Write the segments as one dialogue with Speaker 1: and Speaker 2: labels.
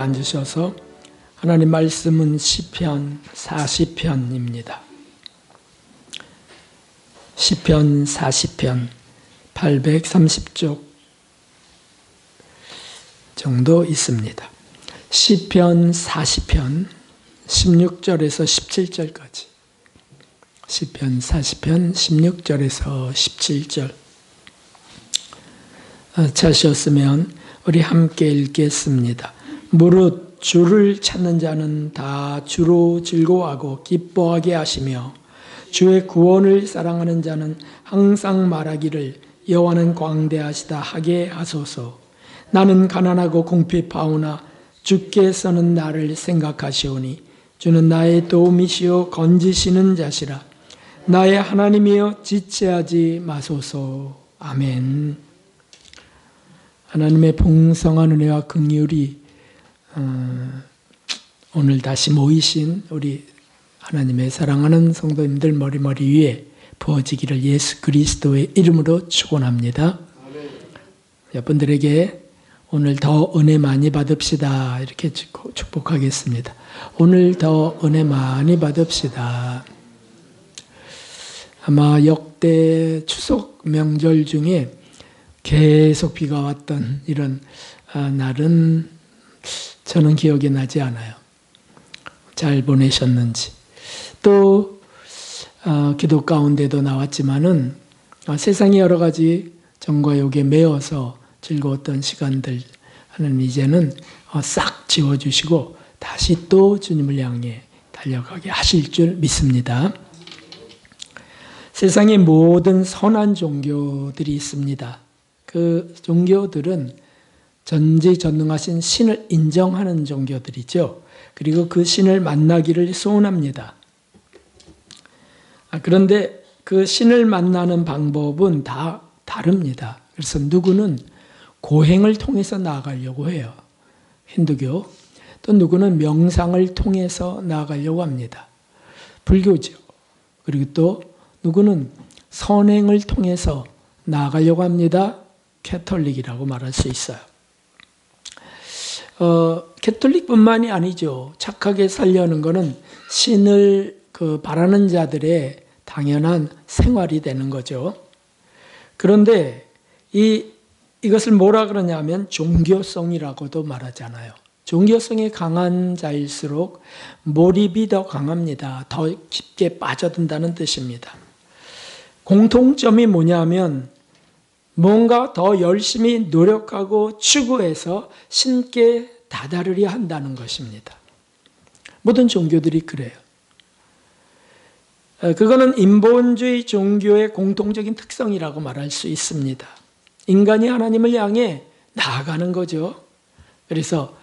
Speaker 1: 앉으셔서 하나님 말씀은 시편 40편입니다. 시편 40편 830쪽 정도 있습니다. 시편 40편 16절에서 17절까지 시편 40편 16절에서 17절 찾으셨으면 우리 함께 읽겠습니다. 무릇 주를 찾는 자는 다 주로 즐거워하고 기뻐하게 하시며 주의 구원을 사랑하는 자는 항상 말하기를 여호와는 광대하시다 하게 하소서. 나는 가난하고 궁핍하오나 주께서는 나를 생각하시오니 주는 나의 도움이시요 건지시는 자시라. 나의 하나님이여 지체하지 마소서. 아멘. 하나님의 풍성한 은혜와 긍휼이 오늘 다시 모이신 우리 하나님의 사랑하는 성도님들 머리 위에 부어지기를 예수 그리스도의 이름으로 축원합니다. 여러분들에게 오늘 더 은혜 많이 받읍시다 이렇게 축복하겠습니다. 오늘 더 은혜 많이 받읍시다. 아마 역대 추석 명절 중에 계속 비가 왔던 이런 날은 저는 기억이 나지 않아요. 잘 보내셨는지. 또 기도 가운데도 나왔지만은 세상의 여러 가지 정과 욕에 매어서 즐거웠던 시간들 하는 이제는 싹 지워주시고 다시 또 주님을 향해 달려가게 하실 줄 믿습니다. 세상의 모든 선한 종교들이 있습니다. 그 종교들은 전지전능하신 신을 인정하는 종교들이죠. 그리고 그 신을 만나기를 소원합니다. 그런데 그 신을 만나는 방법은 다 다릅니다. 그래서 누구는 고행을 통해서 나아가려고 해요. 힌두교. 또 누구는 명상을 통해서 나아가려고 합니다. 불교죠. 그리고 또 누구는 선행을 통해서 나아가려고 합니다. 캐톨릭이라고 말할 수 있어요. 캐톨릭뿐만이 아니죠. 착하게 살려는 것은 신을 바라는 자들의 당연한 생활이 되는 거죠. 그런데 이것을 뭐라 그러냐면 종교성이라고도 말하잖아요. 종교성이 강한 자일수록 몰입이 더 강합니다. 더 깊게 빠져든다는 뜻입니다. 공통점이 뭐냐면 뭔가 더 열심히 노력하고 추구해서 신께 다다르려 한다는 것입니다. 모든 종교들이 그래요. 그거는 인본주의 종교의 공통적인 특성이라고 말할 수 있습니다. 인간이 하나님을 향해 나아가는 거죠. 그래서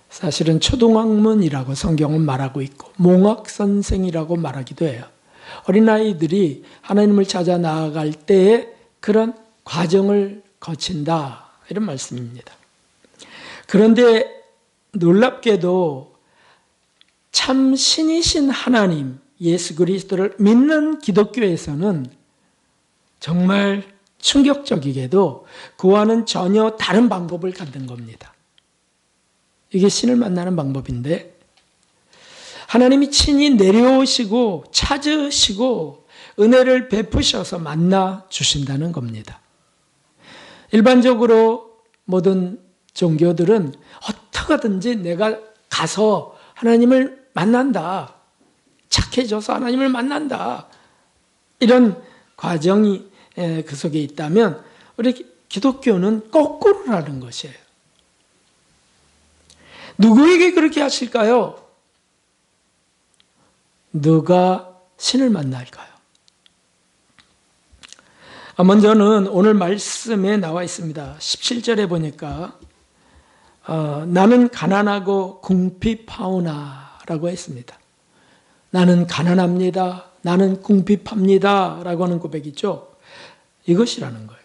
Speaker 1: 사실은 초등학문이라고 성경은 말하고 있고 몽학선생이라고 말하기도 해요. 어린아이들이 하나님을 찾아 나아갈 때에 그런 과정을 거친다 이런 말씀입니다. 그런데 놀랍게도 참 신이신 하나님 예수 그리스도를 믿는 기독교에서는 정말 충격적이게도 그와는 전혀 다른 방법을 갖는 겁니다. 이게 신을 만나는 방법인데 하나님이 친히 내려오시고 찾으시고 은혜를 베푸셔서 만나 주신다는 겁니다. 일반적으로 모든 종교들은 어떻게든지 내가 가서 하나님을 만난다. 착해져서 하나님을 만난다. 이런 과정이 그 속에 있다면 우리 기독교는 거꾸로라는 것이에요. 누구에게 그렇게 하실까요? 누가 신을 만날까요? 먼저는 오늘 말씀에 나와 있습니다. 17절에 보니까 나는 가난하고 궁핍하오나 라고 했습니다. 나는 가난합니다. 나는 궁핍합니다. 라고 하는 고백이죠. 이것이라는 거예요.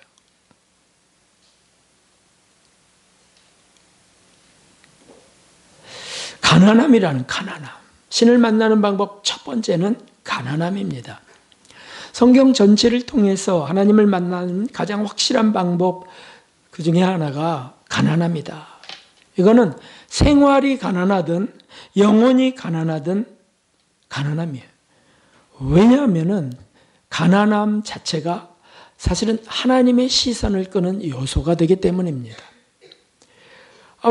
Speaker 1: 가난함이라는 가난함. 신을 만나는 방법 첫 번째는 가난함입니다. 성경 전체를 통해서 하나님을 만나는 가장 확실한 방법 그 중에 하나가 가난함이다. 이거는 생활이 가난하든 영혼이 가난하든 가난함이에요. 왜냐하면은 가난함 자체가 사실은 하나님의 시선을 끄는 요소가 되기 때문입니다.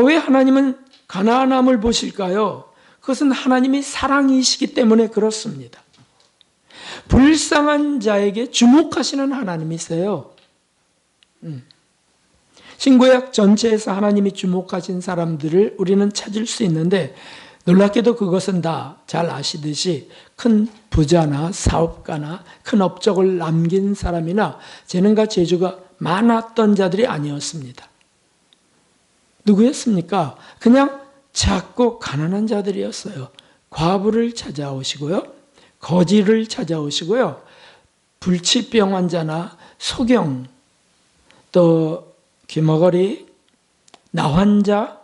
Speaker 1: 왜 하나님은 가난함을 보실까요? 그것은 하나님이 사랑이시기 때문에 그렇습니다. 불쌍한 자에게 주목하시는 하나님이세요. 신구약 전체에서 하나님이 주목하신 사람들을 우리는 찾을 수 있는데 놀랍게도 그것은 다 잘 아시듯이 큰 부자나 사업가나 큰 업적을 남긴 사람이나 재능과 재주가 많았던 자들이 아니었습니다. 누구였습니까? 그냥 작고 가난한 자들이었어요. 과부를 찾아오시고요. 거지를 찾아오시고요. 불치병 환자나 소경, 또 귀머거리, 나환자,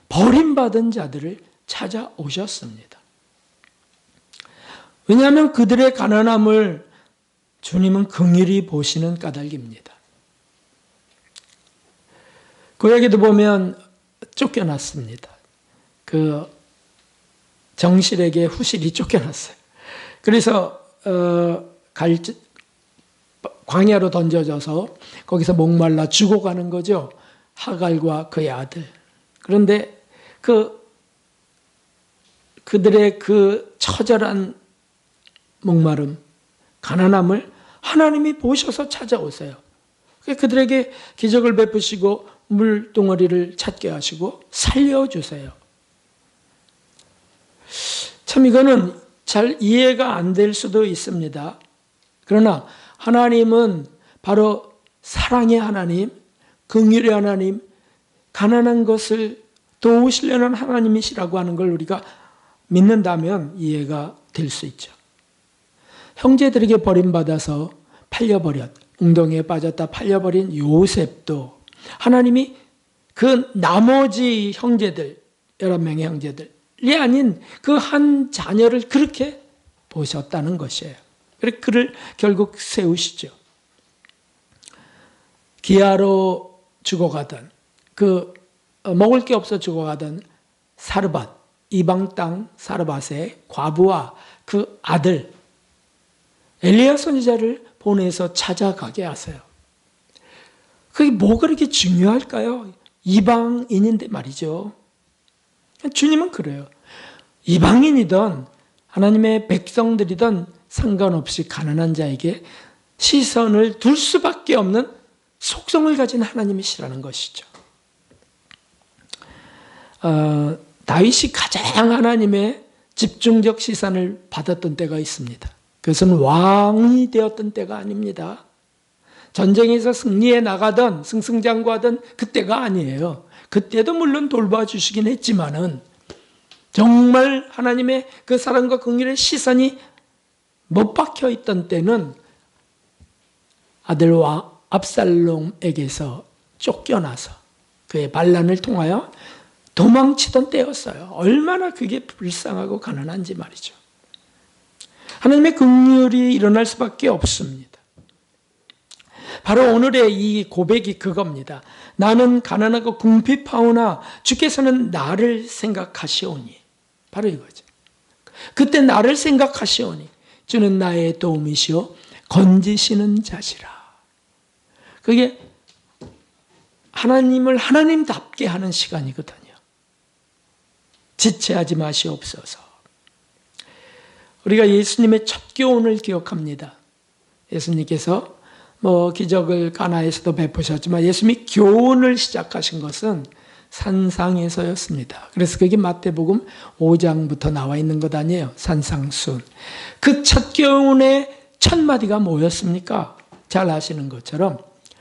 Speaker 1: 버림받은 자들을 찾아오셨습니다. 왜냐하면 그들의 가난함을 주님은 긍휼히 보시는 까닭입니다. 구약에도 보면 쫓겨났습니다. 그 정실에게 후실이 쫓겨났어요. 그래서 광야로 던져져서 거기서 목말라 죽어가는 거죠. 하갈과 그의 아들. 그런데 그들의 그 처절한 목마름, 가난함을 하나님이 보셔서 찾아오세요. 그들에게 기적을 베푸시고 물동어리를 찾게 하시고 살려주세요. 참 이거는 잘 이해가 안 될 수도 있습니다. 그러나 하나님은 바로 사랑의 하나님, 긍휼의 하나님, 가난한 것을 도우시려는 하나님이시라고 하는 걸 우리가 믿는다면 이해가 될 수 있죠. 형제들에게 버림받아서 웅덩이에 빠졌다 팔려버린 요셉도 하나님이 그 나머지 형제들, 11명의 형제들이 아닌 그 한 자녀를 그렇게 보셨다는 것이에요. 그래서 그를 결국 세우시죠. 기아로 죽어가던 먹을 게 없어 죽어가던 사르밧, 이방 땅 사르밧의 과부와 그 아들 엘리야 선지자를 보내서 찾아가게 하세요. 그게 뭐가 그렇게 중요할까요? 이방인인데 말이죠. 주님은 그래요. 이방인이든 하나님의 백성들이든 상관없이 가난한 자에게 시선을 둘 수밖에 없는 속성을 가진 하나님이시라는 것이죠. 다윗이 가장 하나님의 집중적 시선을 받았던 때가 있습니다. 그것은 왕이 되었던 때가 아닙니다. 전쟁에서 승리해 나가던 승승장구하던 그때가 아니에요. 그때도 물론 돌봐주시긴 했지만은 정말 하나님의 그 사랑과 긍휼의 시선이 못 박혀 있던 때는 아들과 압살롬에게서 쫓겨나서 그의 반란을 통하여 도망치던 때였어요. 얼마나 그게 불쌍하고 가난한지 말이죠. 하나님의 긍휼이 일어날 수밖에 없습니다. 바로 오늘의 이 고백이 그겁니다. 나는 가난하고 궁핍하오나 주께서는 나를 생각하시오니. 바로 이거죠. 그때 나를 생각하시오니 주는 나의 도움이시오 건지시는 자시라. 그게 하나님을 하나님답게 하는 시간이거든요. 지체하지 마시옵소서. 우리가 예수님의 첫 교훈을 기억합니다. 예수님께서 기적을 가나에서도 베푸셨지만 예수님이 교훈을 시작하신 것은 산상에서였습니다. 그래서 그게 마태복음 5장부터 나와 있는 것 아니에요. 산상순. 그 첫 교훈의 첫 마디가 뭐였습니까? 잘 아시는 것처럼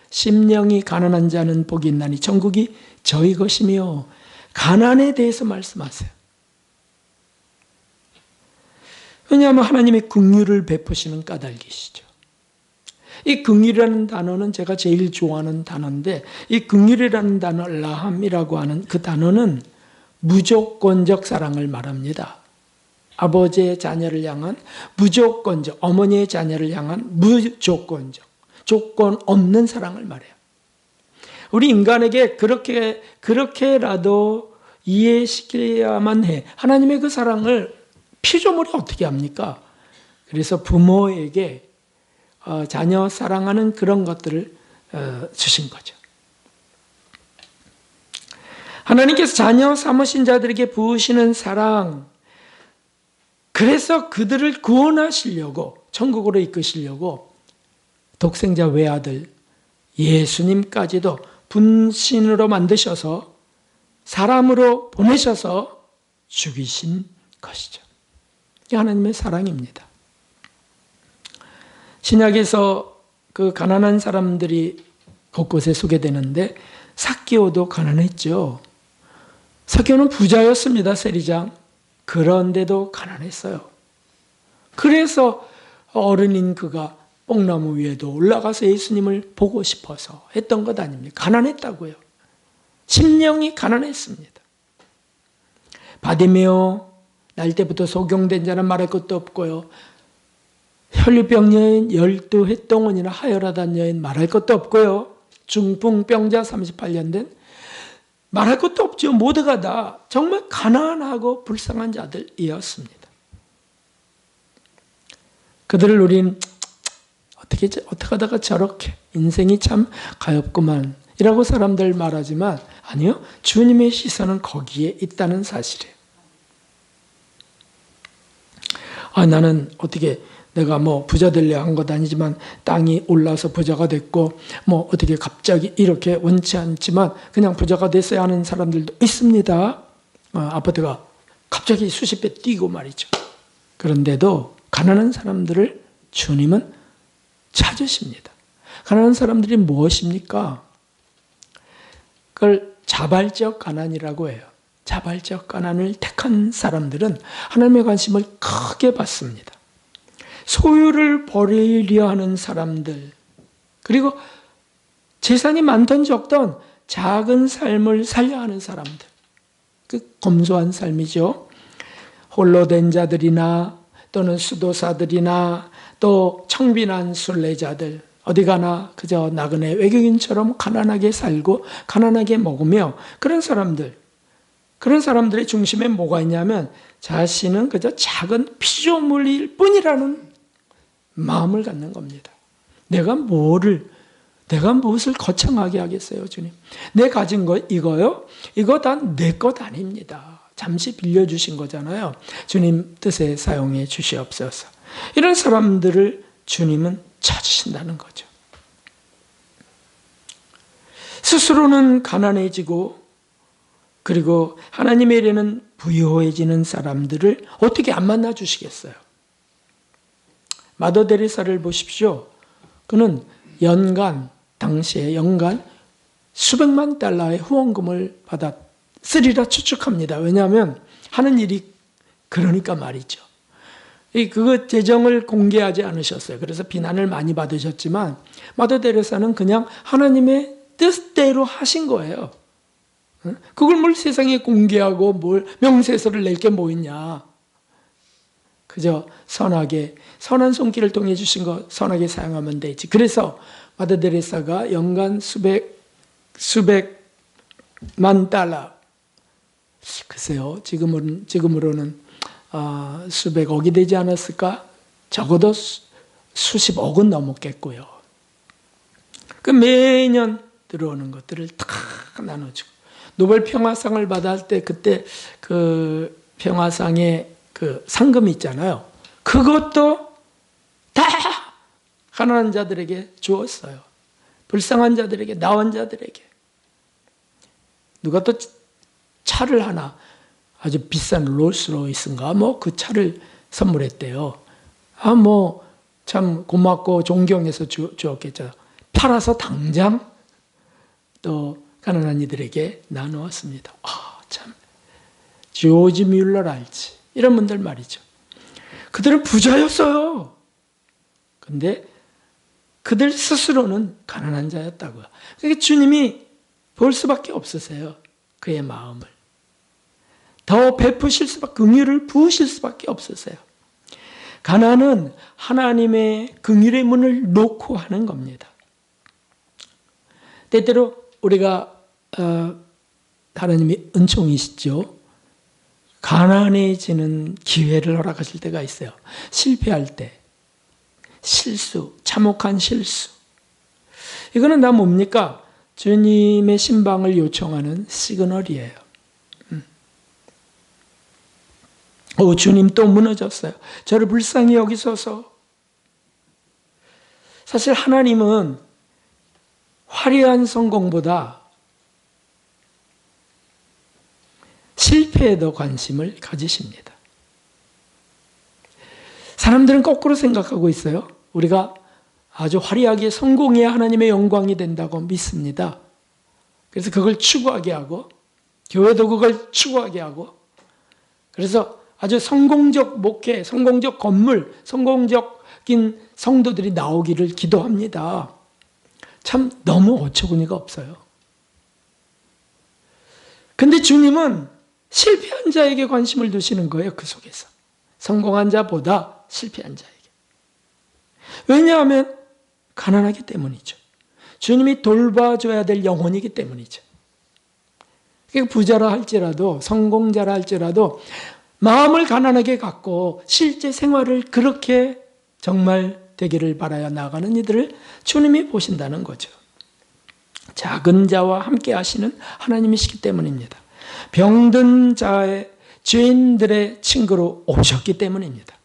Speaker 1: 심령이 가난한 자는 복이 있나니 천국이 저희 것이며 가난에 대해서 말씀하세요. 왜냐하면 하나님의 긍휼을 베푸시는 까닭이시죠. 이 긍휼이라는 단어는 제가 제일 좋아하는 단어인데 이 긍휼이라는 단어 라함이라고 하는 그 단어는 무조건적 사랑을 말합니다. 아버지의 자녀를 향한 무조건적, 어머니의 자녀를 향한 무조건적, 조건 없는 사랑을 말해요. 우리 인간에게 그렇게라도 이해시켜야만 해. 하나님의 그 사랑을 피조물이 어떻게 합니까? 그래서 부모에게 자녀 사랑하는 그런 것들을 주신 거죠. 하나님께서 자녀 삼으신 자들에게 부으시는 사랑, 그래서 그들을 구원하시려고, 천국으로 이끄시려고 독생자 외아들 예수님까지도 분신으로 만드셔서 사람으로 보내셔서 죽이신 것이죠. 이게 하나님의 사랑입니다. 신약에서 그 가난한 사람들이 곳곳에 소개되는데 삭개오도 가난했죠. 삭개오는 부자였습니다. 세리장. 그런데도 가난했어요. 그래서 어른인 그가 뽕나무 위에도 올라가서 예수님을 보고 싶어서 했던 것 아닙니까? 가난했다고요. 심령이 가난했습니다. 바디메오, 날 때부터 소경된 자는 말할 것도 없고요. 혈류병 여인 12해 동안이나 하혈하던 여인 말할 것도 없고요. 중풍병자 38년 된 말할 것도 없죠. 모두가 다 정말 가난하고 불쌍한 자들이었습니다. 그들을 우린 어떻게 하다가 저렇게 인생이 참 가엾구만 이라고 사람들 말하지만 아니요. 주님의 시선은 거기에 있다는 사실이에요. 나는 어떻게 내가 부자 되려 한 것 아니지만 땅이 올라서 부자가 됐고 어떻게 갑자기 이렇게 원치 않지만 그냥 부자가 됐어야 하는 사람들도 있습니다. 아파트가 갑자기 수십 배 뛰고 말이죠. 그런데도 가난한 사람들을 주님은 찾으십니다. 가난한 사람들이 무엇입니까? 그걸 자발적 가난이라고 해요. 자발적 가난을 택한 사람들은 하나님의 관심을 크게 받습니다. 소유를 버리려 하는 사람들, 그리고 재산이 많든 적든 작은 삶을 살려 하는 사람들, 그 검소한 삶이죠. 홀로 된 자들이나 또는 수도사들이나 또 청빈한 순례자들, 어디 가나 그저 나그네 외국인처럼 가난하게 살고 가난하게 먹으며 그런 사람들의 중심에 뭐가 있냐면 자신은 그저 작은 피조물일 뿐이라는 마음을 갖는 겁니다. 내가 무엇을 거창하게 하겠어요, 주님? 내 가진 거 이거요? 이거 다 내 것 아닙니다. 잠시 빌려주신 거잖아요. 주님 뜻에 사용해 주시옵소서. 이런 사람들을 주님은 찾으신다는 거죠. 스스로는 가난해지고 그리고 하나님의 일에는 부유해지는 사람들을 어떻게 안 만나 주시겠어요? 마더 데레사를 보십시오. 그는 당시에 연간 수백만 달러의 후원금을 받았으리라 추측합니다. 왜냐하면 하는 일이 그러니까 말이죠. 그 재정을 공개하지 않으셨어요. 그래서 비난을 많이 받으셨지만 마더 데레사는 그냥 하나님의 뜻대로 하신 거예요. 그걸 뭘 세상에 공개하고 뭘 명세서를 낼 게 뭐 있냐. 그저 선한 손길을 통해 주신 거 선하게 사용하면 되지. 그래서 마더 데레사가 연간 수백만 달러, 글쎄요, 지금으로는 수백억이 되지 않았을까? 적어도 수십억은 넘었겠고요. 그 매년 들어오는 것들을 다 나눠주고 노벨 평화상을 받을 때 그때 그 평화상의 그 상금 있잖아요. 그것도 다 가난한 자들에게 주었어요. 불쌍한 자들에게, 나온 자들에게. 누가 또 차를 하나 아주 비싼 롤스로이스인가 그 차를 선물했대요. 참 고맙고 존경해서 주었겠죠. 팔아서 당장 또 가난한 이들에게 나누었습니다. 참 조지 뮬러랄지 이런 분들 말이죠. 그들은 부자였어요. 근데 그들 스스로는 가난한 자였다고요. 그러니까 주님이 볼 수밖에 없으세요. 그의 마음을. 더 베푸실 수밖에, 긍휼을 부으실 수밖에 없으세요. 가난은 하나님의 긍휼의 문을 놓고 하는 겁니다. 때때로 우리가 하나님이 은총이시죠. 가난해지는 기회를 허락하실 때가 있어요. 실패할 때, 실수, 참혹한 실수. 이거는 다 뭡니까? 주님의 신방을 요청하는 시그널이에요. 주님 또 무너졌어요. 저를 불쌍히 여기소서. 사실 하나님은 화려한 성공보다 실패에 더 관심을 가지십니다. 사람들은 거꾸로 생각하고 있어요. 우리가 아주 화려하게 성공해야 하나님의 영광이 된다고 믿습니다. 그래서 그걸 추구하게 하고, 교회도 그걸 추구하게 하고, 그래서 아주 성공적 목회, 성공적 건물, 성공적인 성도들이 나오기를 기도합니다. 참 너무 어처구니가 없어요. 근데 주님은 실패한 자에게 관심을 두시는 거예요. 그 속에서. 성공한 자보다 실패한 자에게. 왜냐하면 가난하기 때문이죠. 주님이 돌봐줘야 될 영혼이기 때문이죠. 부자라 할지라도, 성공자라 할지라도 마음을 가난하게 갖고 실제 생활을 그렇게 정말 되기를 바라야 나가는 이들을 주님이 보신다는 거죠. 작은 자와 함께 하시는 하나님이시기 때문입니다. 병든 자의 죄인들의 친구로 오셨기 때문입니다.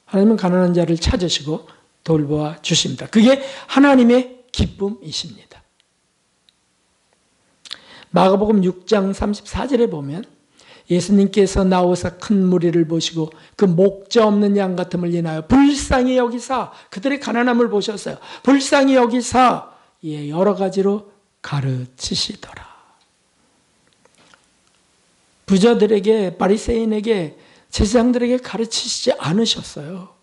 Speaker 1: 하나님은 가난한 자를 찾으시고 돌보아 주십니다. 그게 하나님의 기쁨이십니다. 마가복음 6장 34절에 보면 예수님께서 나오사 큰 무리를 보시고 그 목자 없는 양 같음을 인하여 불쌍히 여기사, 그들의 가난함을 보셨어요. 불쌍히 여기사 여러 가지로 가르치시더라. 부자들에게, 바리새인에게, 제사장들에게 가르치시지 않으셨어요.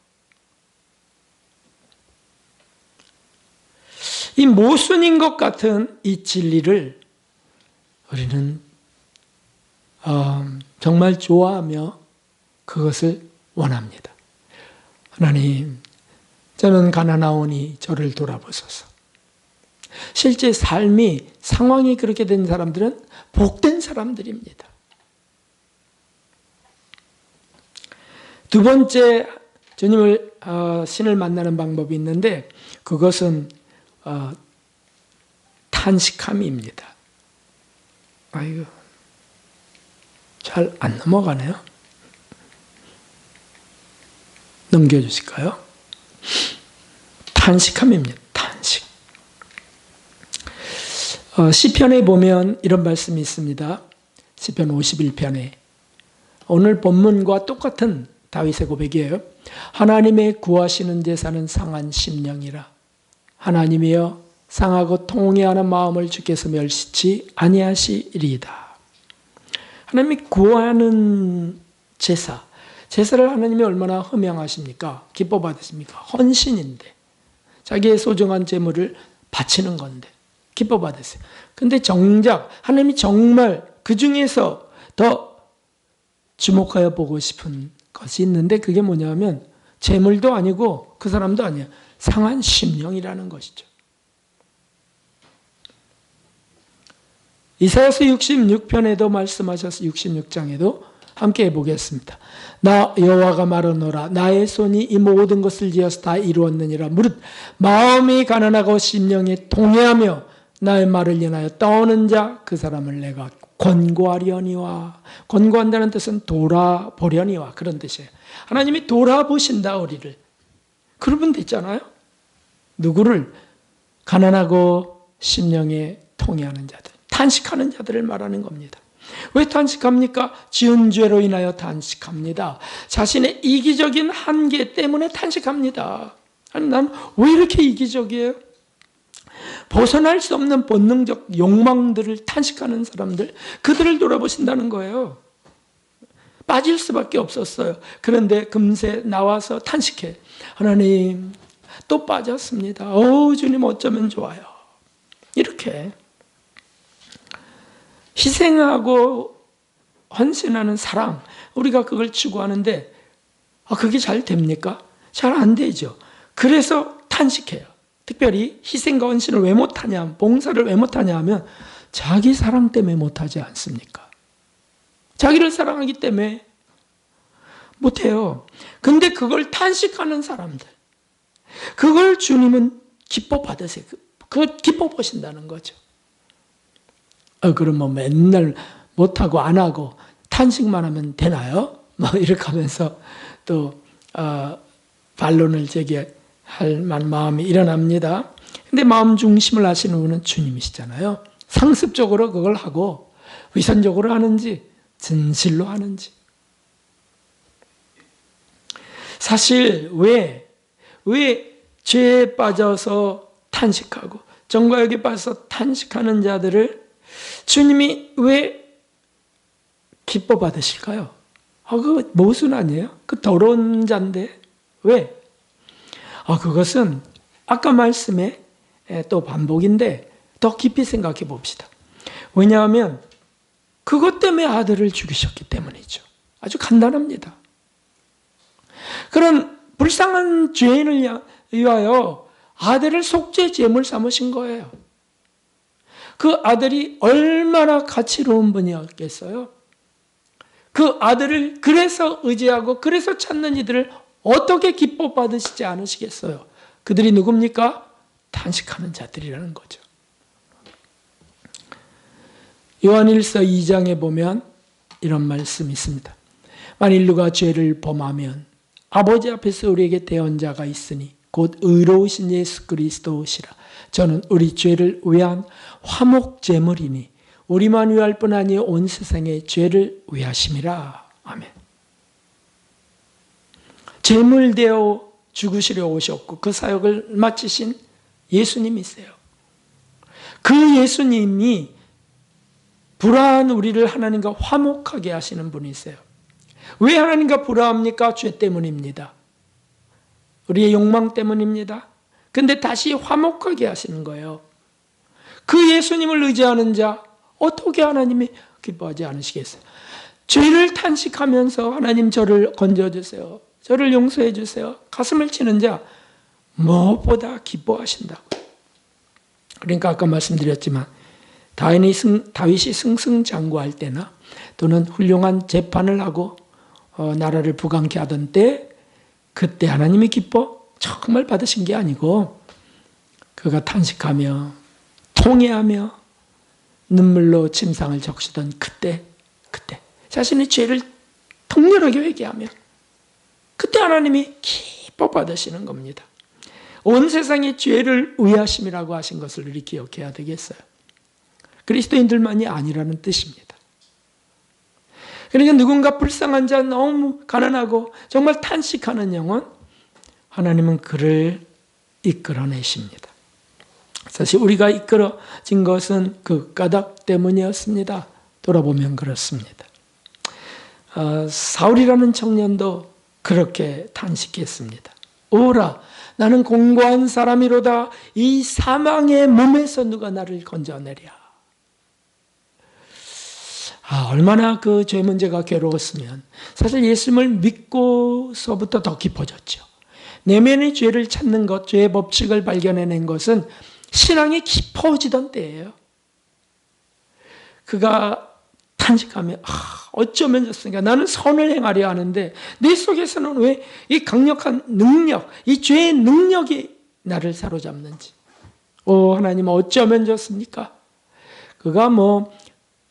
Speaker 1: 이 모순인 것 같은 이 진리를 우리는 정말 좋아하며 그것을 원합니다. 하나님, 저는 가난하오니 저를 돌아보소서. 실제 삶이, 상황이 그렇게 된 사람들은 복된 사람들입니다. 두 번째, 주님을, 신을 만나는 방법이 있는데 그것은 탄식함입니다. 아이고, 잘 안 넘어가네요. 넘겨주실까요? 탄식함입니다. 탄식. 시편에 보면 이런 말씀이 있습니다. 시편 51편에 오늘 본문과 똑같은 다윗의 고백이에요. 하나님의 구하시는 제사는 상한 심령이라. 하나님이여 상하고 통회하는 마음을 주께서 멸시치 아니하시리이다. 하나님이 구하는 제사, 제사를 하나님이 얼마나 흠양하십니까? 기뻐 받으십니까? 헌신인데, 자기의 소중한 재물을 바치는 건데 기뻐 받으세요. 근데 정작 하나님이 정말 그 중에서 더 주목하여 보고 싶은 것이 있는데 그게 뭐냐면 재물도 아니고 그 사람도 아니에요. 상한 심령이라는 것이죠. 이사야서 66편에도 말씀하셔서 66장에도 함께 해보겠습니다. 나 여호와가 말하노라 나의 손이 이 모든 것을 지어서 다 이루었느니라. 무릇 마음이 가난하고 심령이 통회하며 나의 말을 인하여 떠오는 자 그 사람을 내가 권고하려니와. 권고한다는 뜻은 돌아보려니와 그런 뜻이에요. 하나님이 돌아보신다 우리를. 그러면 됐잖아요. 누구를? 가난하고 심령에 통회하는 자들, 탄식하는 자들을 말하는 겁니다. 왜 탄식합니까? 지은 죄로 인하여 탄식합니다. 자신의 이기적인 한계 때문에 탄식합니다. 아니, 난 왜 이렇게 이기적이에요? 벗어날 수 없는 본능적 욕망들을 탄식하는 사람들, 그들을 돌아보신다는 거예요. 빠질 수밖에 없었어요. 그런데 금세 나와서 탄식해. 하나님, 또 빠졌습니다. 주님 어쩌면 좋아요. 이렇게 희생하고 헌신하는 사랑, 우리가 그걸 추구하는데 그게 잘 됩니까? 잘 안 되죠. 그래서 탄식해요. 특별히 희생과 헌신을 왜 못하냐, 봉사를 왜 못하냐 하면 자기 사랑 때문에 못하지 않습니까? 자기를 사랑하기 때문에 못해요. 근데 그걸 탄식하는 사람들, 그걸 주님은 기뻐 받으세요. 그걸 기뻐 보신다는 거죠. 그럼 뭐 맨날 못하고 안 하고 탄식만 하면 되나요? 뭐 이렇게 하면서 또 반론을 제기할 만한 마음이 일어납니다. 근데 마음 중심을 하시는 분은 주님이시잖아요. 상습적으로 그걸 하고 위선적으로 하는지 진실로 하는지. 사실 왜 죄에 빠져서 탄식하고 정과역에 빠져서 탄식하는 자들을 주님이 왜 기뻐 받으실까요? 그거 모순 아니에요? 그 더러운 자인데 왜? 그것은 아까 말씀에 또 반복인데 더 깊이 생각해 봅시다. 왜냐하면 그것 때문에 아들을 죽이셨기 때문이죠. 아주 간단합니다. 그런 불쌍한 죄인을 위하여 아들을 속죄 제물 삼으신 거예요. 그 아들이 얼마나 가치로운 분이었겠어요? 그 아들을 그래서 의지하고 그래서 찾는 이들을 어떻게 기뻐 받으시지 않으시겠어요? 그들이 누굽니까? 탄식하는 자들이라는 거죠. 요한일서 2장에 보면 이런 말씀이 있습니다. 만일 누가 죄를 범하면 아버지 앞에서 우리에게 대언자가 있으니 곧 의로우신 예수 그리스도시라. 저는 우리 죄를 위한 화목제물이니 우리만 위할 뿐 아니요 온 세상의 죄를 위하심이라. 아멘. 제물되어 죽으시려 오셨고 그 사역을 마치신 예수님이세요. 그 예수님이 불화한 우리를 하나님과 화목하게 하시는 분이세요. 왜 하나님과 불화합니까? 죄 때문입니다. 우리의 욕망 때문입니다. 근데 다시 화목하게 하시는 거예요. 그 예수님을 의지하는 자 어떻게 하나님이 기뻐하지 않으시겠어요? 죄를 탄식하면서 하나님 저를 건져주세요. 저를 용서해 주세요. 가슴을 치는 자 무엇보다 기뻐하신다고. 그러니까 아까 말씀드렸지만 다윗이 승승장구할 때나 또는 훌륭한 재판을 하고 나라를 부강케 하던 때 그때 하나님이 기뻐 정말 받으신 게 아니고 그가 탄식하며 통회하며 눈물로 침상을 적시던 그때 자신의 죄를 통렬하게 회개하며 그때 하나님이 기뻐 받으시는 겁니다. 온 세상의 죄를 위하심이라고 하신 것을 우리 기억해야 되겠어요. 그리스도인들만이 아니라는 뜻입니다. 그러니까 누군가 불쌍한 자, 너무 가난하고 정말 탄식하는 영혼, 하나님은 그를 이끌어내십니다. 사실 우리가 이끌어진 것은 그 까닭 때문이었습니다. 돌아보면 그렇습니다. 사울이라는 청년도 그렇게 탄식했습니다. 오라, 나는 공고한 사람이로다. 이 사망의 몸에서 누가 나를 건져내랴. 얼마나 그 죄 문제가 괴로웠으면 사실 예수님을 믿고서부터 더 깊어졌죠. 내면의 죄를 찾는 것, 죄의 법칙을 발견해낸 것은 신앙이 깊어지던 때예요. 그가 탄식하며 어쩌면 좋습니까? 나는 선을 행하려 하는데 내 속에서는 왜 이 강력한 능력, 이 죄의 능력이 나를 사로잡는지. 하나님 어쩌면 좋습니까? 그가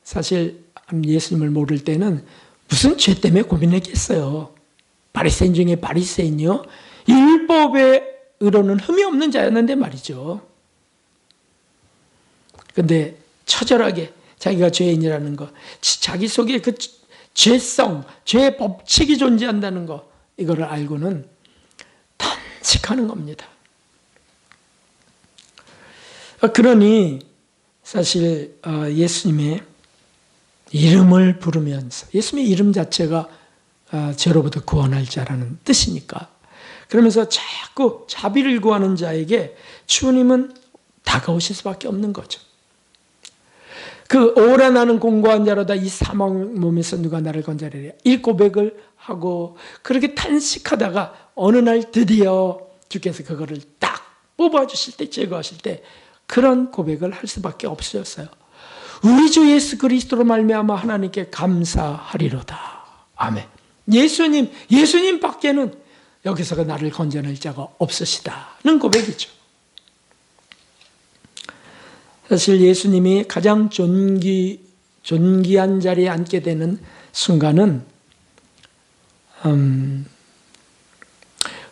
Speaker 1: 사실 예수님을 모를 때는 무슨 죄 때문에 고민했겠어요. 바리새인 중에 바리새인이요. 율법의 의로는 흠이 없는 자였는데 말이죠. 근데 처절하게 자기가 죄인이라는 것, 자기 속에 그 죄성, 죄의 법칙이 존재한다는 것, 이거를 알고는 탄식하는 겁니다. 그러니 사실 예수님의 이름을 부르면서, 예수님의 이름 자체가 죄로부터 구원할 자라는 뜻이니까, 그러면서 자꾸 자비를 구하는 자에게 주님은 다가오실 수밖에 없는 거죠. 오라 나는 공고한 자로다. 이 사망 몸에서 누가 나를 건져내랴. 이 고백을 하고 그렇게 탄식하다가 어느 날 드디어 주께서 그거를 딱 뽑아주실 때, 제거하실 때 그런 고백을 할 수밖에 없으셨어요. 우리 주 예수 그리스도로 말미암아 하나님께 감사하리로다. 아멘. 예수님 밖에는 여기서 나를 건져낼 자가 없으시다는 고백이죠. 사실 예수님이 가장 존귀한 자리에 앉게 되는 순간은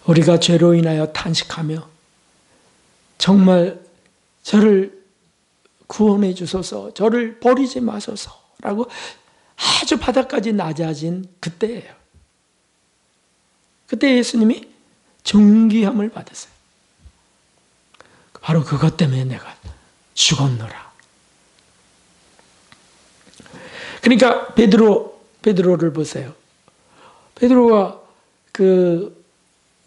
Speaker 1: 우리가 죄로 인하여 탄식하며 정말 저를 구원해 주소서, 저를 버리지 마소서라고 아주 바닥까지 낮아진 그때예요. 그때 예수님이 존귀함을 받았어요. 바로 그것 때문에 내가 죽었노라. 그러니까 베드로를 보세요. 베드로가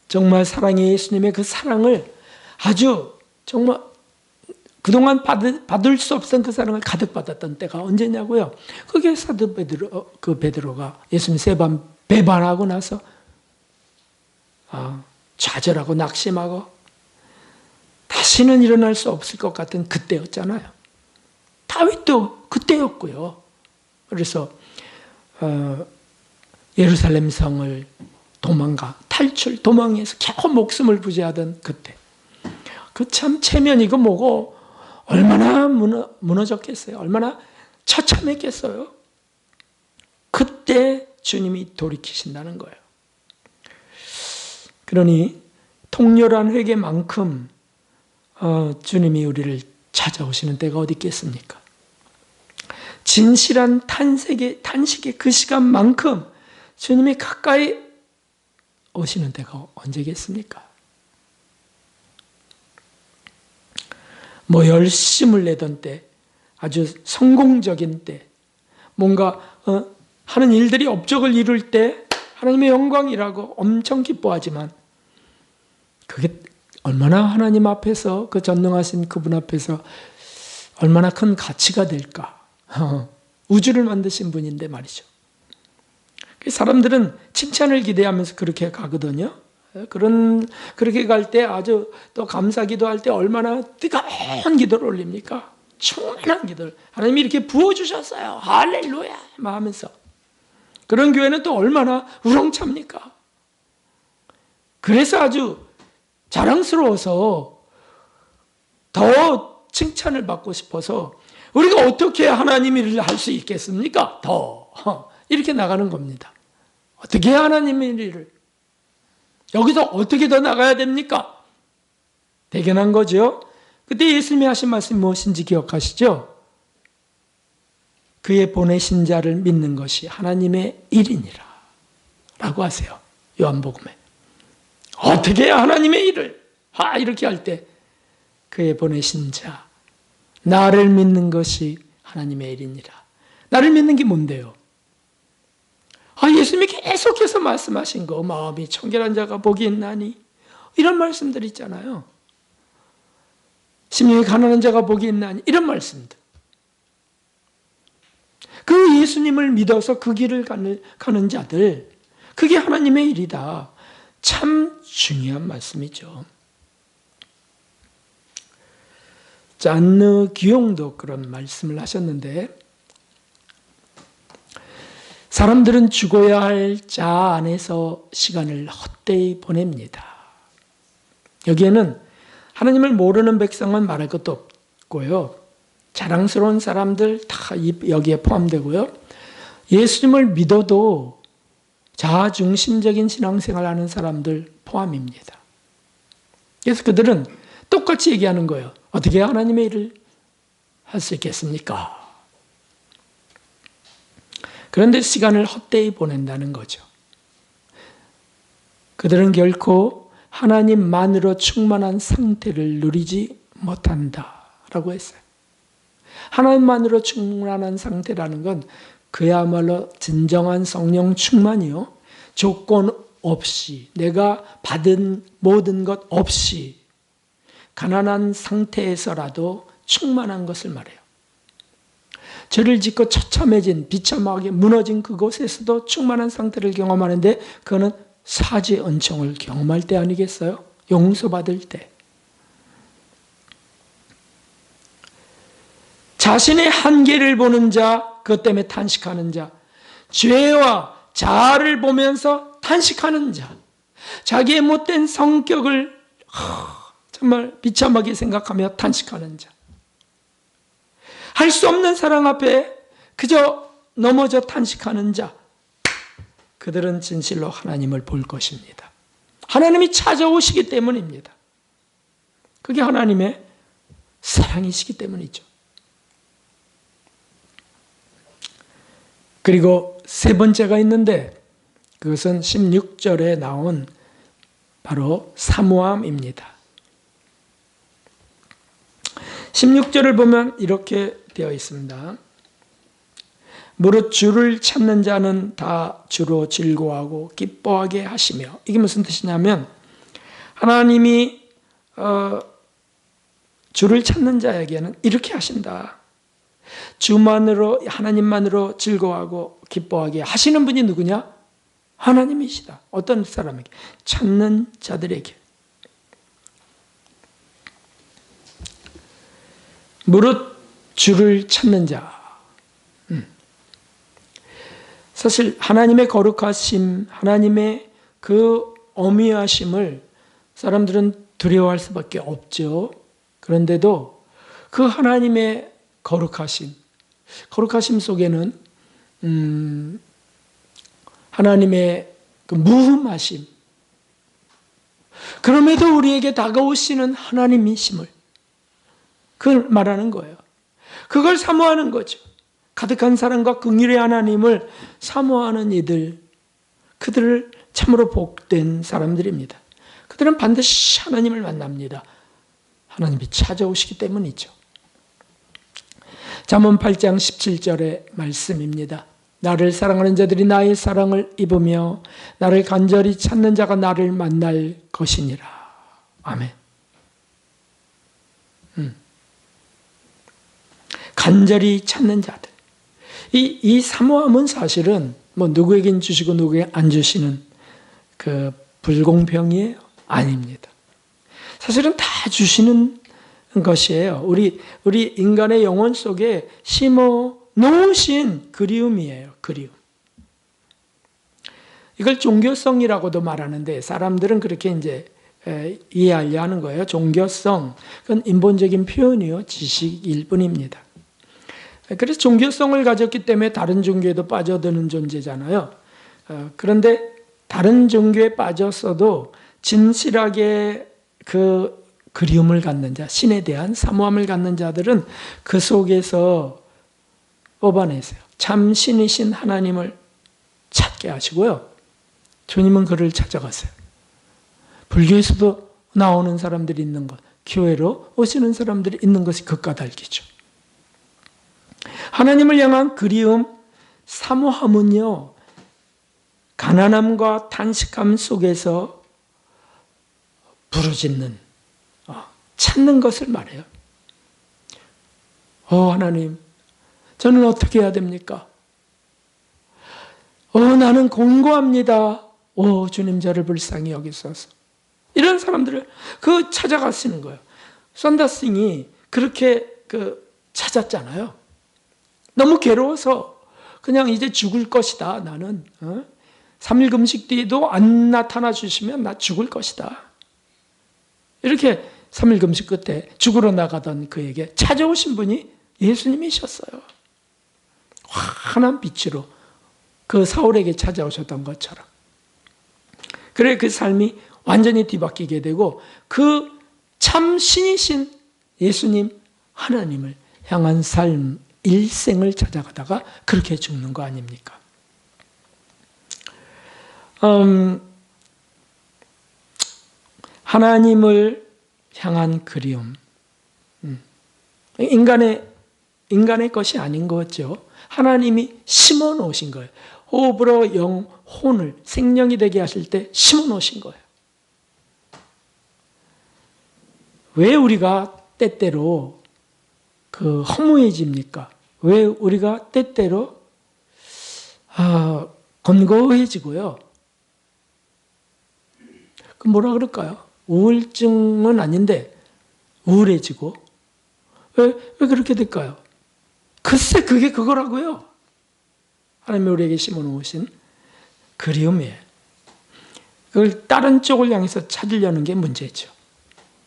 Speaker 1: 정말 사랑의 예수님의 그 사랑을 아주 정말 그동안 받을 수 없던 그 사랑을 가득 받았던 때가 언제냐고요? 그게 사도 베드로가 예수님 3번 배반하고 나서 좌절하고 낙심하고 다시는 일어날 수 없을 것 같은 그때였잖아요. 다윗도 그때였고요. 그래서 예루살렘 성을 도망해서 겨우 목숨을 부지하던 그때. 그 참 체면이고 뭐고 얼마나 무너졌겠어요. 얼마나 처참했겠어요. 그때 주님이 돌이키신다는 거예요. 그러니 통렬한 회개만큼 주님이 우리를 찾아오시는 때가 어디 있겠습니까? 진실한 탄식의 그 시간만큼 주님이 가까이 오시는 때가 언제겠습니까? 열심을 내던 때, 아주 성공적인 때, 뭔가 하는 일들이 업적을 이룰 때 하나님의 영광이라고 엄청 기뻐하지만 그게 얼마나 하나님 앞에서, 그 전능하신 그분 앞에서 얼마나 큰 가치가 될까? 우주를 만드신 분인데 말이죠. 사람들은 칭찬을 기대하면서 그렇게 가거든요. 그렇게 갈 때 아주 또 감사 기도할 때 얼마나 뜨거운 기도를 올립니까? 충만한 기도를. 하나님이 이렇게 부어주셨어요. 할렐루야! 하면서. 그런 교회는 또 얼마나 우렁찹니까? 그래서 아주 자랑스러워서 더 칭찬을 받고 싶어서 우리가 어떻게 하나님 일을 할 수 있겠습니까? 더 이렇게 나가는 겁니다. 어떻게 해야 하나님의 일을? 여기서 어떻게 더 나가야 됩니까? 대견한 거죠. 그때 예수님이 하신 말씀이 무엇인지 기억하시죠? 그의 보내신 자를 믿는 것이 하나님의 일이니라 라고 하세요. 요한복음에. 어떻게 해야 하나님의 일을? 이렇게 할 때 그의 보내신 자, 나를 믿는 것이 하나님의 일이니라. 나를 믿는 게 뭔데요? 예수님이 계속해서 말씀하신 거, 마음이 청결한 자가 복이 있나니, 이런 말씀들 있잖아요. 심령이 가난한 자가 복이 있나니, 이런 말씀들. 그 예수님을 믿어서 그 길을 가는 자들, 그게 하나님의 일이다. 참 중요한 말씀이죠. 잔느 기용도 그런 말씀을 하셨는데, 사람들은 죽어야 할 자 안에서 시간을 헛되이 보냅니다. 여기에는 하나님을 모르는 백성은 말할 것도 없고요. 자랑스러운 사람들 다 여기에 포함되고요. 예수님을 믿어도 자아중심적인 신앙생활을 하는 사람들 포함입니다. 그래서 그들은 똑같이 얘기하는 거예요. 어떻게 하나님의 일을 할 수 있겠습니까? 그런데 시간을 헛되이 보낸다는 거죠. 그들은 결코 하나님만으로 충만한 상태를 누리지 못한다라고 했어요. 하나님만으로 충만한 상태라는 건 그야말로 진정한 성령 충만이요. 조건 없이, 내가 받은 모든 것 없이 가난한 상태에서라도 충만한 것을 말해요. 죄를 짓고 처참해진, 비참하게 무너진 그곳에서도 충만한 상태를 경험하는데 그거는 사죄 은총을 경험할 때 아니겠어요? 용서받을 때. 자신의 한계를 보는 자, 그것 때문에 탄식하는 자, 죄와 자아를 보면서 탄식하는 자, 자기의 못된 성격을 정말 비참하게 생각하며 탄식하는 자, 할 수 없는 사랑 앞에 그저 넘어져 탄식하는 자, 그들은 진실로 하나님을 볼 것입니다. 하나님이 찾아오시기 때문입니다. 그게 하나님의 사랑이시기 때문이죠. 그리고 세 번째가 있는데 그것은 16절에 나온 바로 사모함입니다. 16절을 보면 이렇게 되어 있습니다. 무릇 주를 찾는 자는 다 주로 즐거워하고 기뻐하게 하시며, 이게 무슨 뜻이냐면 하나님이 주를 찾는 자에게는 이렇게 하신다. 주만으로, 하나님만으로 즐거워하고 기뻐하게 하시는 분이 누구냐? 하나님이시다. 어떤 사람에게? 찾는 자들에게. 무릇 주를 찾는 자. 사실 하나님의 거룩하심, 하나님의 그 어미하심을 사람들은 두려워할 수밖에 없죠. 그런데도 그 하나님의 거룩하심 속에는 하나님의 그 무흠하심, 그럼에도 우리에게 다가오시는 하나님이심을 그걸 말하는 거예요. 그걸 사모하는 거죠. 가득한 사랑과 긍휼의 하나님을 사모하는 이들, 그들을 참으로 복된 사람들입니다. 그들은 반드시 하나님을 만납니다. 하나님이 찾아오시기 때문이죠. 잠언 8장 17절의 말씀입니다. 나를 사랑하는 자들이 나의 사랑을 입으며 나를 간절히 찾는 자가 나를 만날 것이니라. 아멘. 간절히 찾는 자들. 이 사모함은 사실은 뭐 누구에겐 주시고 누구에게 안 주시는 그 불공평이에요? 아닙니다. 사실은 다 주시는 것이에요. 우리 인간의 영혼 속에 심어 놓으신 그리움이에요. 그리움. 이걸 종교성이라고도 말하는데 사람들은 그렇게 이제 이해하려 하는 거예요. 종교성. 그건 인본적인 표현이요. 지식일 뿐입니다. 그래서 종교성을 가졌기 때문에 다른 종교에도 빠져드는 존재잖아요. 그런데 다른 종교에 빠졌어도 진실하게 그 그리움을 갖는 자, 신에 대한 사모함을 갖는 자들은 그 속에서 뽑아내세요. 참 신이신 하나님을 찾게 하시고요. 주님은 그를 찾아가세요. 불교에서도 나오는 사람들이 있는 것, 교회로 오시는 사람들이 있는 것이 그 까닭이죠. 하나님을 향한 그리움, 사모함은요, 가난함과 탄식함 속에서 부르짖는, 찾는 것을 말해요. 하나님, 저는 어떻게 해야 됩니까? 나는 공고합니다. 주님 저를 불쌍히 여기소서. 이런 사람들을 찾아가시는 거예요. 선다싱이 그렇게 찾았잖아요. 너무 괴로워서 그냥 이제 죽을 것이다. 나는 3일 금식 뒤에도 안 나타나 주시면 나 죽을 것이다. 이렇게 3일 금식 끝에 죽으러 나가던 그에게 찾아오신 분이 예수님이셨어요. 환한 빛으로 그 사울에게 찾아오셨던 것처럼. 그래 그 삶이 완전히 뒤바뀌게 되고 그 참 신이신 예수님 하나님을 향한 삶 일생을 찾아가다가 그렇게 죽는 거 아닙니까? 하나님을 향한 그리움. 인간의 것이 아닌 거죠. 하나님이 심어 놓으신 거예요. 호흡으로 영혼을 생명이 되게 하실 때 심어 놓으신 거예요. 왜 우리가 때때로 허무해집니까? 왜 우리가 때때로 건고해지고요? 뭐라 그럴까요? 우울증은 아닌데 우울해지고 왜 그렇게 될까요? 글쎄 그게 그거라고요. 하나님이 우리에게 심어놓으신 그리움이에요. 그걸 다른 쪽을 향해서 찾으려는 게 문제죠.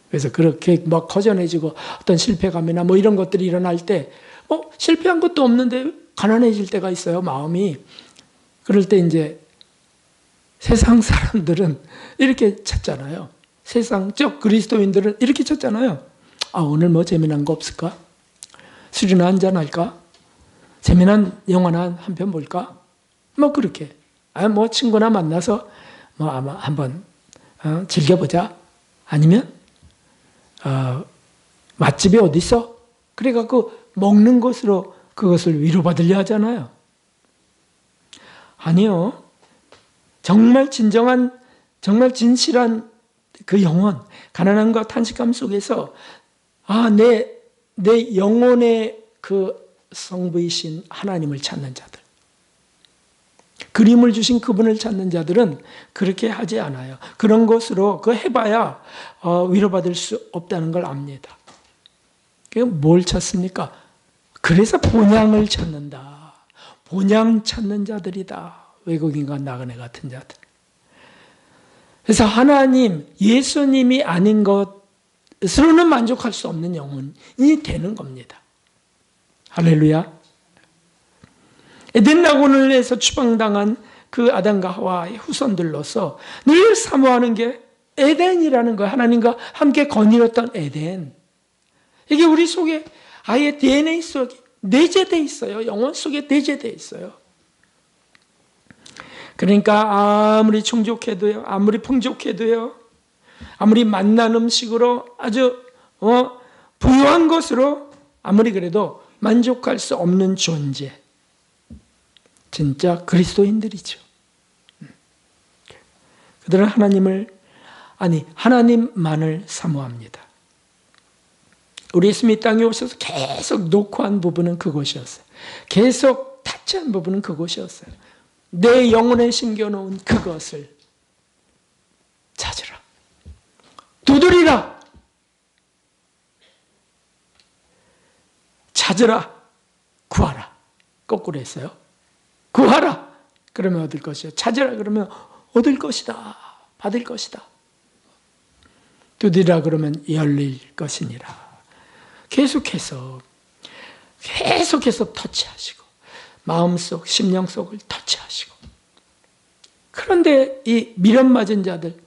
Speaker 1: 그래서 그렇게 막 허전해지고 어떤 실패감이나 뭐 이런 것들이 일어날 때 실패한 것도 없는데 가난해질 때가 있어요, 마음이. 그럴 때 이제 세상 사람들은 이렇게 찾잖아요. 세상적 그리스도인들은 이렇게 찾잖아요. 오늘 뭐 재미난 거 없을까? 술이나 한잔 할까? 재미난 영화나 한 편 볼까? 뭐 그렇게. 뭐 친구나 만나서 뭐 아마 한번 즐겨보자. 아니면 맛집이 어디 있어? 그래갖고 먹는 것으로 그것을 위로받으려 하잖아요. 아니요. 정말 진정한, 정말 진실한 그 영혼, 가난함과 탄식감 속에서 내 영혼의 그 성부이신 하나님을 찾는 자들, 그림을 주신 그분을 찾는 자들은 그렇게 하지 않아요. 그런 것으로 해봐야 위로받을 수 없다는 걸 압니다. 뭘 찾습니까? 그래서 본향을 찾는다. 본향 찾는 자들이다. 외국인과 나그네 같은 자들. 그래서 하나님, 예수님이 아닌 것으로는 만족할 수 없는 영혼이 되는 겁니다. 할렐루야. 에덴 낙원에서 추방당한 그 아담과 하와의 후손들로서 늘 사모하는 게 에덴이라는 거예요. 하나님과 함께 거닐었던 에덴. 이게 우리 속에 아예 DNA 속에 내재되어 있어요. 영혼 속에 내재되어 있어요. 그러니까 아무리 충족해도요, 아무리 풍족해도요, 아무리 맛난 음식으로 아주 부유한 것으로 아무리 그래도 만족할 수 없는 존재. 진짜 그리스도인들이죠. 그들은 하나님만을 사모합니다. 우리 예수님이 땅에 오셔서 계속 녹화한 부분은 그것이었어요. 계속 타치한 부분은 그것이었어요. 내 영혼에 심겨놓은 그것을 찾으라. 두드리라. 찾으라. 구하라. 거꾸로 했어요. 구하라. 그러면 얻을 것이요. 찾으라. 그러면 얻을 것이다. 받을 것이다. 두드리라. 그러면 열릴 것이니라. 계속해서 터치하시고 마음속, 심령 속을 터치하시고. 그런데 이 미련 맞은 자들,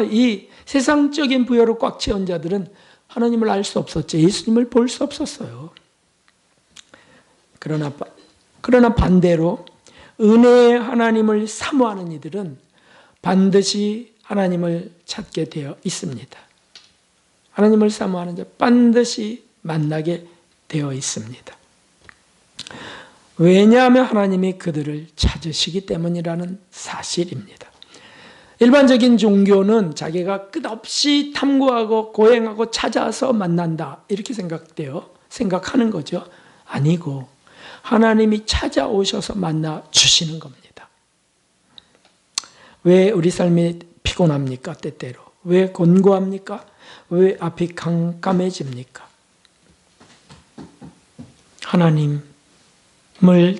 Speaker 1: 이 세상적인 부여로 꽉 채운 자들은 하나님을 알 수 없었죠. 예수님을 볼 수 없었어요. 그러나 반대로 은혜의 하나님을 사모하는 이들은 반드시 하나님을 찾게 되어 있습니다. 하나님을 사모하는 자 반드시 만나게 되어 있습니다. 왜냐하면 하나님이 그들을 찾으시기 때문이라는 사실입니다. 일반적인 종교는 자기가 끝없이 탐구하고 고행하고 찾아서 만난다 이렇게 생각하는 거죠. 아니고 하나님이 찾아오셔서 만나 주시는 겁니다. 왜 우리 삶이 피곤합니까? 때때로. 왜 곤고합니까? 왜 앞이 깜깜해집니까? 하나님을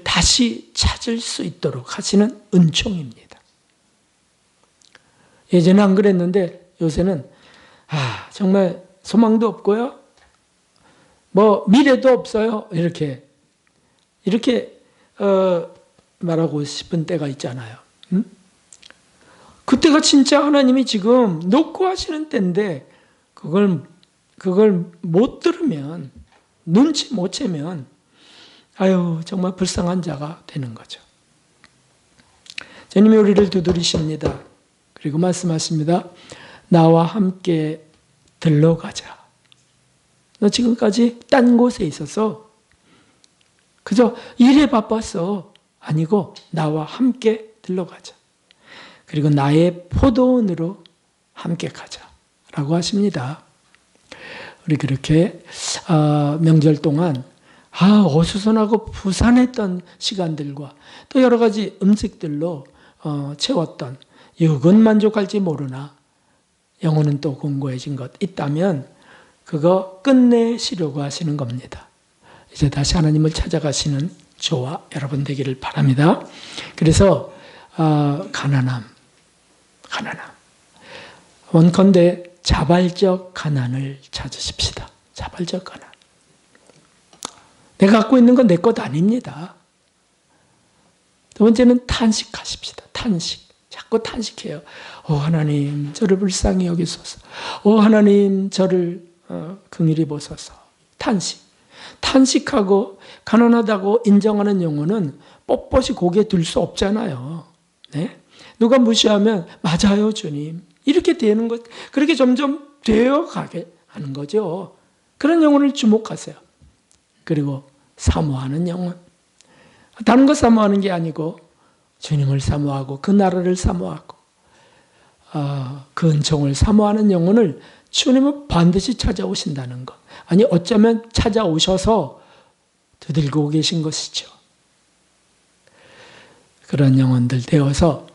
Speaker 1: 다시 찾을 수 있도록 하시는 은총입니다. 예전에 안 그랬는데 요새는 정말 소망도 없고요. 뭐 미래도 없어요. 이렇게 말하고 싶은 때가 있잖아요. 그때가 진짜 하나님이 지금 놓고 하시는 때인데 그걸 못 들으면, 눈치 못 채면 정말 불쌍한 자가 되는 거죠. 주님이 우리를 두드리십니다. 그리고 말씀하십니다. 나와 함께 들러가자. 너 지금까지 딴 곳에 있어서 그저 일에 바빴어. 아니고 나와 함께 들러가자. 그리고 나의 포도원으로 함께 가자. 라고 하십니다. 우리 그렇게 명절 동안 어수선하고 부산했던 시간들과 또 여러 가지 음식들로 채웠던, 육은 만족할지 모르나 영혼은 또 공고해진 것 있다면 그거 끝내시려고 하시는 겁니다. 이제 다시 하나님을 찾아가시는 저와 여러분 되기를 바랍니다. 그래서 가난함. 원컨대 자발적 가난을 찾으십시다. 자발적 가난. 내가 갖고 있는 건 내 것 아닙니다. 두 번째는 탄식하십시다. 탄식. 자꾸 탄식해요. 하나님 저를 불쌍히 여기소서. 하나님 저를 긍휼히 보소서. 탄식. 탄식하고 가난하다고 인정하는 영혼은 뻣뻣이 고개 들 수 없잖아요. 네? 누가 무시하면 맞아요 주님. 이렇게 되는 것, 그렇게 점점 되어가게 하는 거죠. 그런 영혼을 주목하세요. 그리고 사모하는 영혼. 다른 거 사모하는 게 아니고 주님을 사모하고 그 나라를 사모하고 그 은총을 사모하는 영혼을 주님은 반드시 찾아오신다는 것. 아니 어쩌면 찾아오셔서 두들고 계신 것이죠. 그런 영혼들 되어서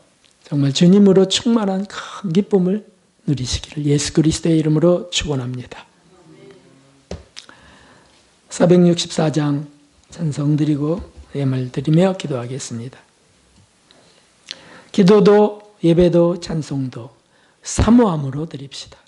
Speaker 1: 정말 주님으로 충만한 큰 기쁨을 누리시기를 예수 그리스도의 이름으로 축원합니다. 464장 찬송 드리고 예물 드리며 기도하겠습니다. 기도도 예배도 찬송도 사모함으로 드립시다.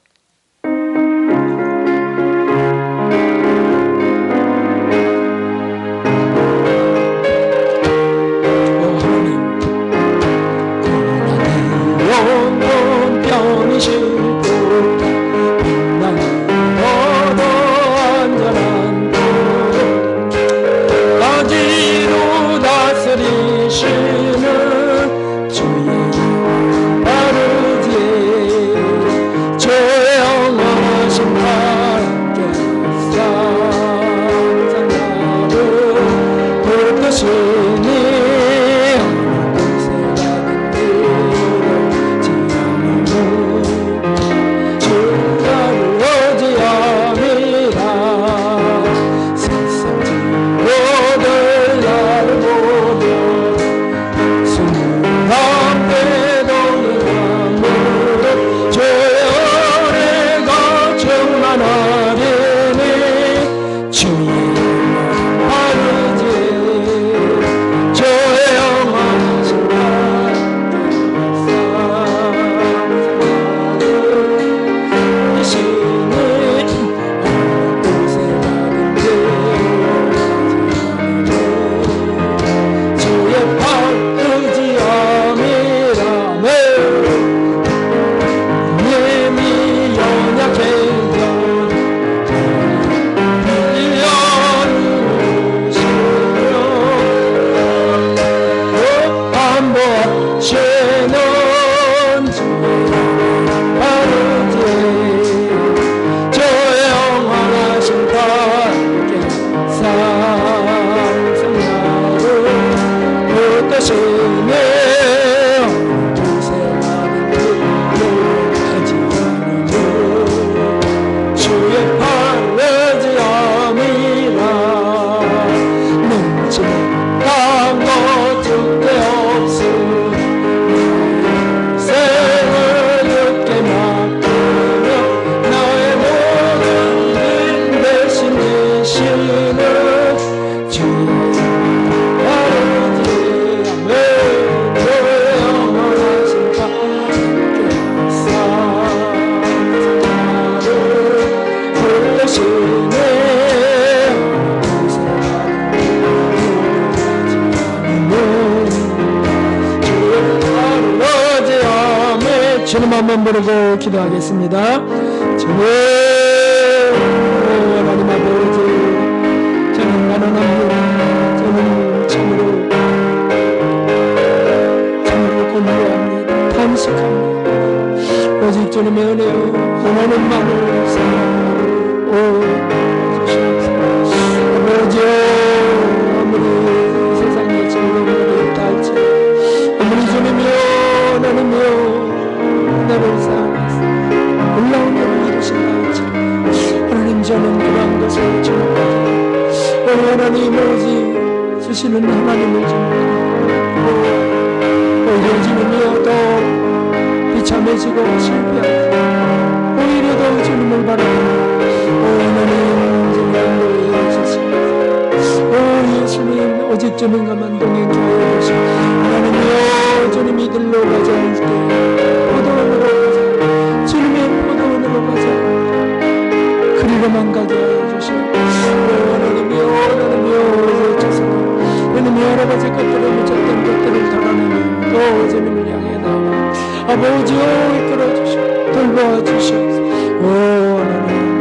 Speaker 1: 주님 한번 부르고 기도하겠습니다. 주님 하나님 아버지, 저는 가난합니다. 저는 참으로 곤고합니다. 탄식합니다. 오직 주님의 은혜요 하나님만을 사랑하고 주시옵소서. 아버지요, 아무리 세상에 즐거움이 있다 할지, 아무리 주님이요 하나님이요 나를 사랑하사 놀라운 일을 이루신다 할지, 하나님 저는 그러한 것을 주목하고 하나님 오직 주시는 하나님을 주목하고 오히려 주님이여 더 비참해지고 실패하고 오히려 더 주님을 바라보고 하나님 주님 인도해 주시옵소서. 오직 주님과만 동행케 하여 주시고 하나님이여 주님이 이들로 가자 할 때 포도원으로 가자 주님의 포도원으로 가자 그리로만 가게 하여 주시고 하나님이여 하나님이여 주소서 하나님 여러 가지 것들을 묻혔던 것들을 덜어내며 또 주님을 향해 나와 아버지여 이끌어 주시고 돌보아 주시옵소서 하나님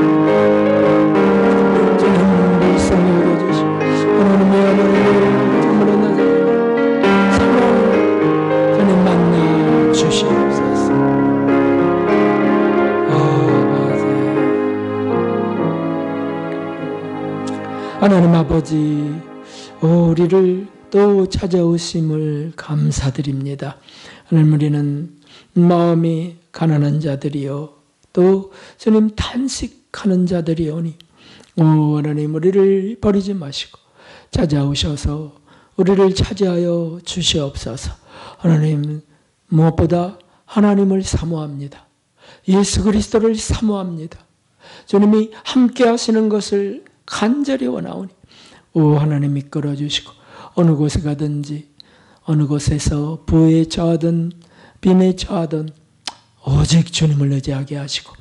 Speaker 1: 주님 불쌍히 여겨주시고 하나님의 하나님 정말로 나자니 사랑 주님 만나 주시옵소서. 하나님 아버지 우리를 또 찾아오심을 감사드립니다. 하나님 우리는 마음이 가난한 자들이요 또 주님 탄식하는 자들이오니 하나님 우리를 버리지 마시고 찾아오셔서 우리를 차지하여 주시옵소서. 하나님 무엇보다 하나님을 사모합니다. 예수 그리스도를 사모합니다. 주님이 함께 하시는 것을 간절히 원하오니 하나님 이끌어 주시고 어느 곳에 가든지 어느 곳에서 부에 처하든 빈에 처하든 오직 주님을 의지하게 하시고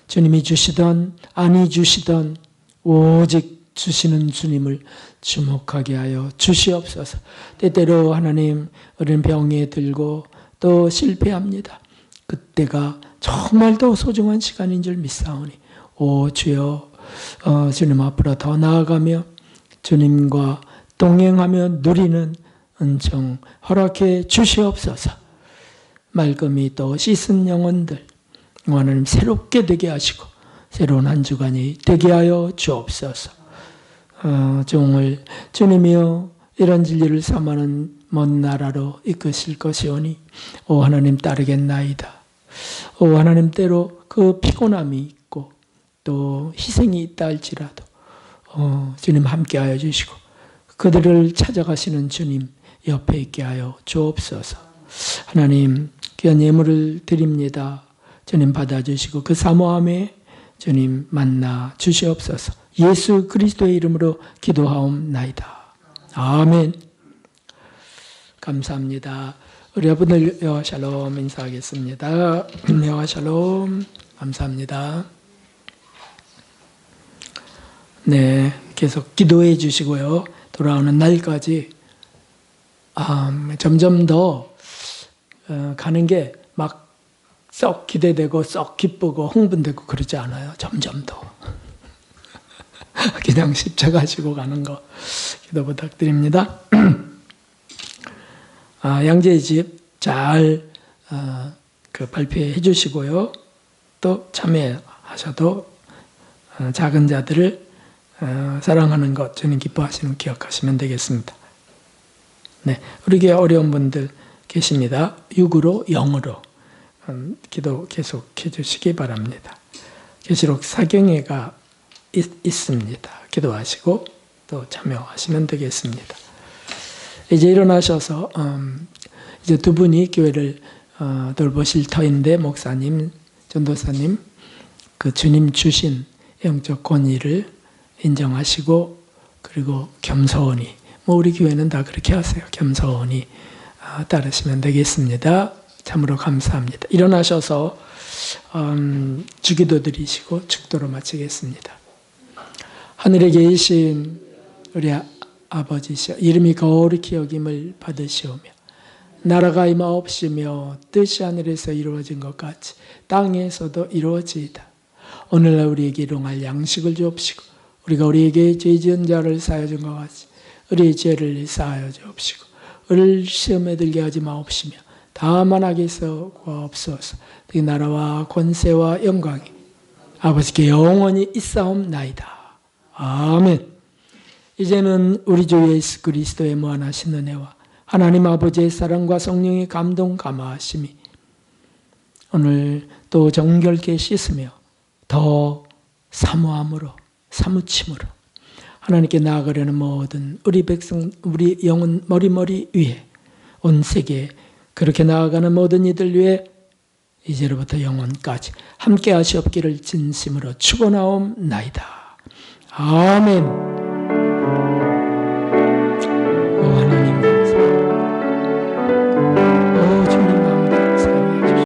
Speaker 1: 주님이 주시던 아니 주시던 오직 주시는 주님을 주목하게 하여 주시옵소서. 때때로 하나님 우리는 병에 들고 또 실패합니다. 그때가 정말 더 소중한 시간인 줄 믿사오니 오 주여 주님 앞으로 더 나아가며 주님과 동행하며 누리는 은총 허락해 주시옵소서. 말끔히 또 씻은 영혼들 하나님 새롭게 되게 하시고 새로운 한 주간이 되게 하여 주옵소서. 종을 주님이여 이런 진리를 삼하는 먼 나라로 이끄실 것이오니 오 하나님 따르겠나이다. 오 하나님 때로 그 피곤함이 있고 또 희생이 있다 할지라도 주님 함께하여 주시고 그들을 찾아가시는 주님 옆에 있게 하여 주옵소서. 하나님 귀한 예물을 드립니다. 주님 받아주시고 그 사모함에 주님 만나 주시옵소서. 예수 그리스도의 이름으로 기도하옵나이다. 아멘. 감사합니다. 우리 여러분들 여호와 샬롬 인사하겠습니다. 여호와 샬롬. 감사합니다. 네, 계속 기도해 주시고요. 돌아오는 날까지 점점 더 가는 게 막 썩 기대되고 썩 기쁘고 흥분되고 그러지 않아요. 점점 더 그냥 십자가 지고 가는 거 기도 부탁드립니다. 양재의 집 잘 발표해 주시고요. 또 참여하셔도 작은 자들을 사랑하는 것 주님 기뻐하시는 기억하시면 되겠습니다. 네, 우리 교회 어려운 분들 계십니다. 육으로 영으로 기도 계속해 주시기 바랍니다. 계시록 사경회가 있습니다. 기도하시고 또 참여하시면 되겠습니다. 이제 일어나셔서 이제 두 분이 교회를 돌보실 터인데 목사님, 전도사님 그 주님 주신 영적 권위를 인정하시고 그리고 겸손히 우리 교회는 다 그렇게 하세요. 겸손히 따르시면 되겠습니다. 참으로 감사합니다. 일어나셔서 주기도 드리시고 축도로 마치겠습니다. 하늘에 계신 우리 아버지시여 이름이 거룩히 여김을 받으시오며 나라가 임하옵시며 뜻이 하늘에서 이루어진 것 같이 땅에서도 이루어지이다. 오늘날 우리에게 일용할 양식을 주옵시고 우리가 우리에게 죄 지은 자를 사하여 준 것 같이 우리의 죄를 사하여 주옵시고 우리를 시험에 들게 하지 마옵시며 다만 악에서 구하옵소서. 그 나라와 권세와 영광이 아버지께 영원히 있사옵나이다. 아멘. 이제는 우리 주 예수 그리스도의 무한하신 은혜와 하나님 아버지의 사랑과 성령의 감동 감화하심이 오늘 또 정결케 씻으며 더 사모함으로 사무침으로 하나님께 나아가려는 모든 우리 백성 우리 영혼 머리머리 위에 온 세계에 그렇게 나아가는 모든 이들 위해 이제로부터 영원까지 함께 하시옵기를 진심으로 축원하옵나이다. 아멘.